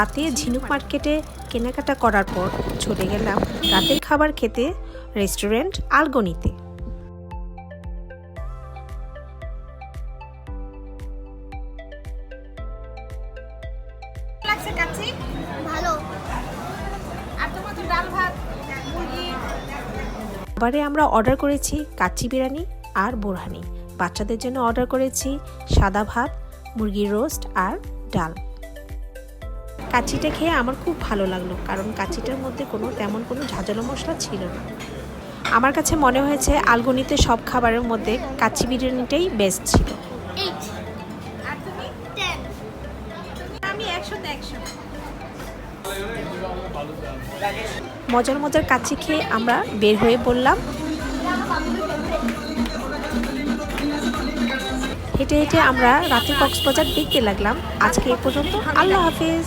রাতে ঝিনুক মার্কেটে কেনাকাটা করার পর চলে গেলাম রাতের খাবার খেতে রেস্টুরেন্ট আলগনিতে। খাবারে আমরা অর্ডার করেছি কাচ্চি বিরিয়ানি আর বোরহানি। বাচ্চাদের জন্য অর্ডার করেছি সাদা ভাত, মুরগির রোস্ট আর ডাল। কাচ্চিটা খেয়ে আমার খুব ভালো লাগলো, কারণ কাচ্চিটার মধ্যে তেমন কোনো ঝাঁঝালো মশলা ছিল না। আমার কাছে মনে হয়েছে আলগনিতে সব খাবারের মধ্যে কাচ্চি বিরিয়ানিটাই বেস্ট ছিল। মজার মজার কাচ্চি খেয়ে আমরা বের হয়ে পড়লাম। হেঁটে হেঁটে আমরা রাতে কক্সবাজার দেখতে লাগলাম। আজকে এ পর্যন্ত, আল্লাহ হাফেজ।